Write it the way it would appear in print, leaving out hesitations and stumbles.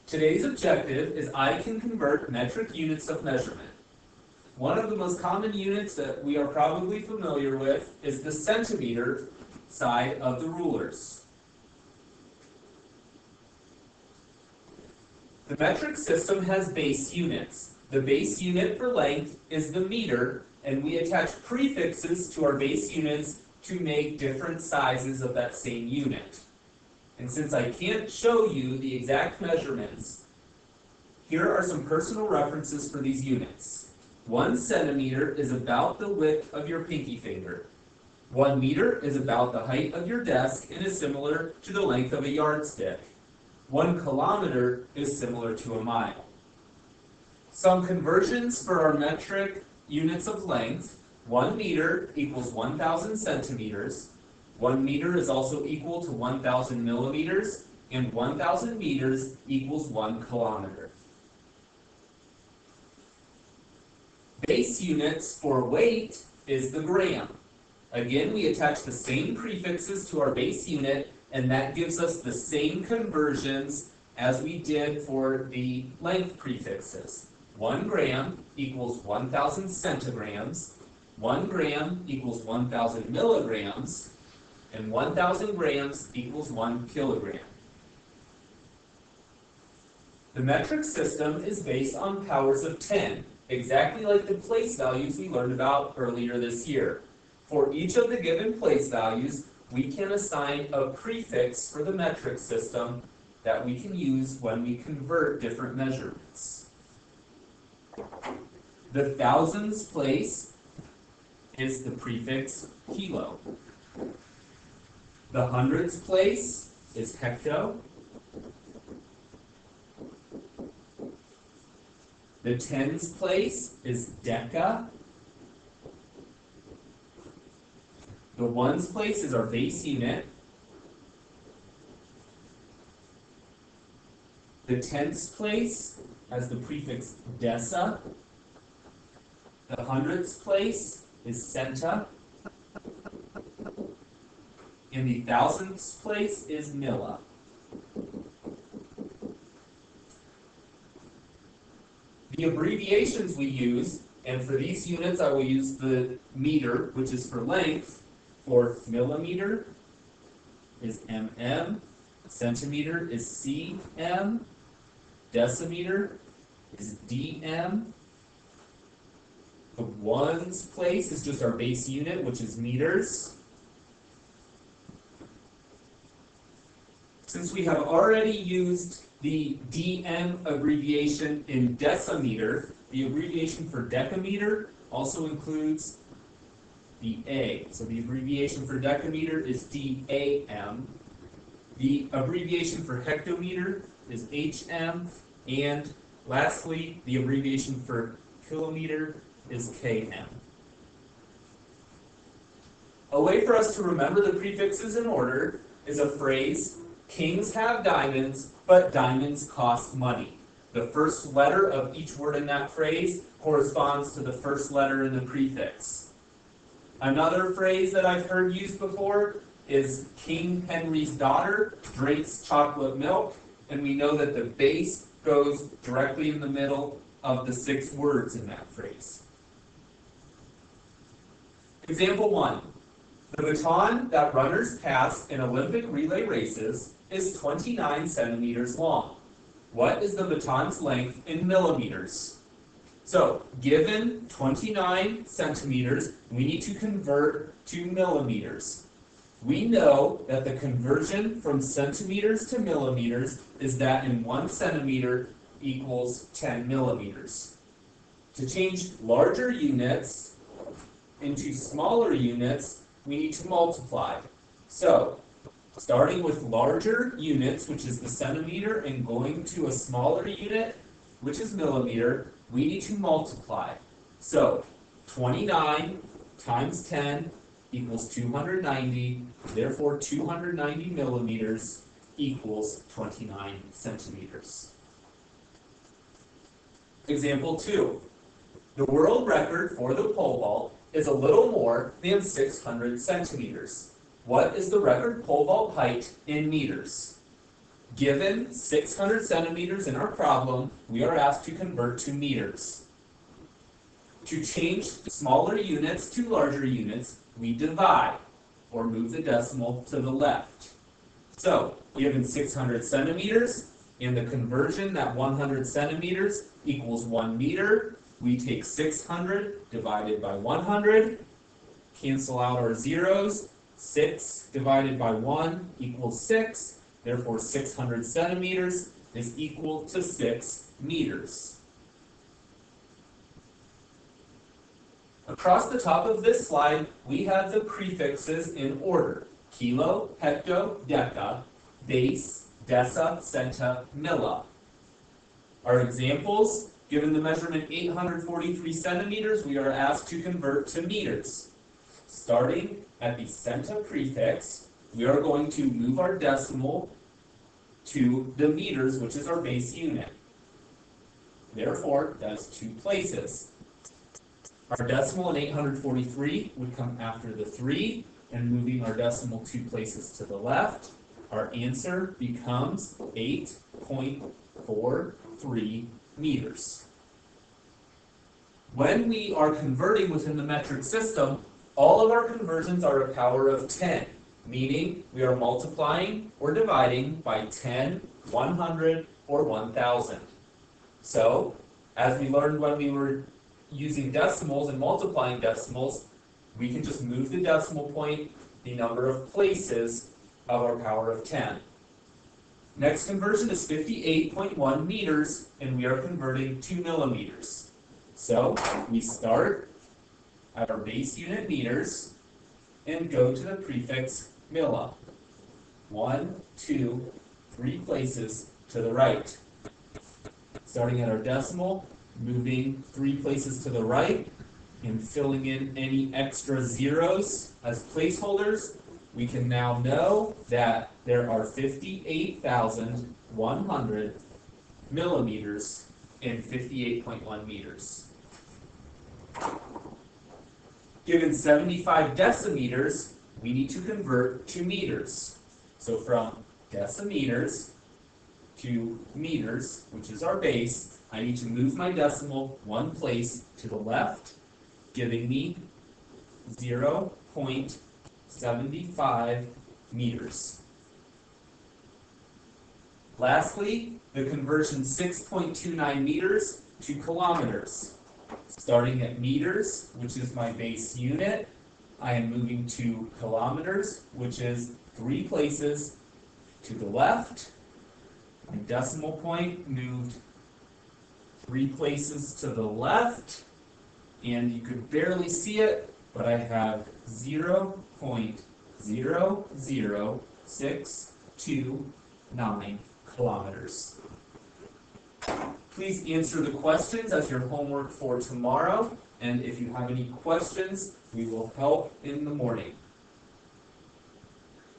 Today's objective is I can convert metric units of measurement. One of the most common units that we are probably familiar with is the centimeter side of the rulers. The metric system has base units. The base unit for length is the meter, and we attach prefixes to our base units to make different sizes of that same unit. And since I can't show you the exact measurements, here are some personal references for these units. 1 centimeter is about the width of your pinky finger. 1 meter is about the height of your desk and is similar to the length of a yardstick. 1 kilometer is similar to a mile. Some conversions for our metric units of length. 1 meter equals 1,000 centimeters. 1 meter is also equal to 1,000 millimeters, and 1,000 meters equals 1 kilometer. Base units for weight is the gram. Again, we attach the same prefixes to our base unit, and that gives us the same conversions as we did for the length prefixes. 1 gram equals 1,000 centigrams, 1 gram equals 1,000 milligrams, and 1,000 grams equals 1 kilogram. The metric system is based on powers of 10, exactly like the place values we learned about earlier this year. For each of the given place values, we can assign a prefix for the metric system that we can use when we convert different measurements. The thousands place is the prefix kilo. The hundreds place is hecto. The tens place is deca. The ones place is our base unit. The tenths place has the prefix deci. The hundredths place is centa. And the thousandths place is milla. The abbreviations we use, and for these units I will use the meter, which is for length. For millimeter is mm, centimeter is cm, decimeter is dm. The ones place is just our base unit, which is meters. Since we have already used the dm abbreviation in decimeter, the abbreviation for decameter also includes the A. So the abbreviation for decameter is DAM. The abbreviation for hectometer is HM. And lastly, the abbreviation for kilometer is KM. A way for us to remember the prefixes in order is a phrase, kings have diamonds, but diamonds cost money. The first letter of each word in that phrase corresponds to the first letter in the prefix. Another phrase that I've heard used before is King Henry's daughter drinks chocolate milk, and we know that the base goes directly in the middle of the 6 words in that phrase. Example 1. The baton that runners pass in Olympic relay races is 29 centimeters long. What is the baton's length in millimeters? So, given 29 centimeters, we need to convert to millimeters. We know that the conversion from centimeters to millimeters is that in 1 centimeter equals 10 millimeters. To change larger units into smaller units, we need to multiply. So, starting with larger units, which is the centimeter, and going to a smaller unit, which is millimeter, we need to multiply. So, 29 times 10 equals 290, therefore 290 millimeters equals 29 centimeters. Example 2. The world record for the pole vault is a little more than 600 centimeters. What is the record pole vault height in meters? Given 600 centimeters in our problem, we are asked to convert to meters. To change smaller units to larger units, we divide, or move the decimal to the left. So, given 600 centimeters, in the conversion that 100 centimeters equals 1 meter, we take 600 divided by 100, cancel out our zeros, 6 divided by 1 equals 6, therefore 600 centimeters is equal to 6 meters. Across the top of this slide, we have the prefixes in order: kilo, hecto, deca, base, deci, centa, milli. Our examples: given the measurement 843 centimeters, we are asked to convert to meters. Starting at the centa prefix, we are going to move our decimal to the meters, which is our base unit. Therefore, that's 2 places. Our decimal in 843 would come after the 3, and moving our decimal 2 places to the left, our answer becomes 8.43 meters. When we are converting within the metric system, all of our conversions are a power of 10, meaning we are multiplying or dividing by 10, 100, or 1,000. So, as we learned when we were using decimals and multiplying decimals, we can just move the decimal point the number of places of our power of 10. Next conversion is 58.1 meters, and we are converting to millimeters. So we start at our base unit meters and go to the prefix milli. 1, 2, 3 places to the right. Starting at our decimal, moving 3 places to the right, and filling in any extra zeros as placeholders, we can now know that there are 58,100 millimeters in 58.1 meters. Given 75 decimeters, we need to convert to meters. So from decimeters to meters, which is our base, I need to move my decimal 1 place to the left, giving me 0.75 meters. Lastly, the conversion 6.29 meters to kilometers. Starting at meters, which is my base unit, I am moving to kilometers, which is 3 places to the left. My decimal point moved 3 places to the left, and you could barely see it, but I have 0.00629 kilometers. Please answer the questions as your homework for tomorrow, and if you have any questions, we will help in the morning.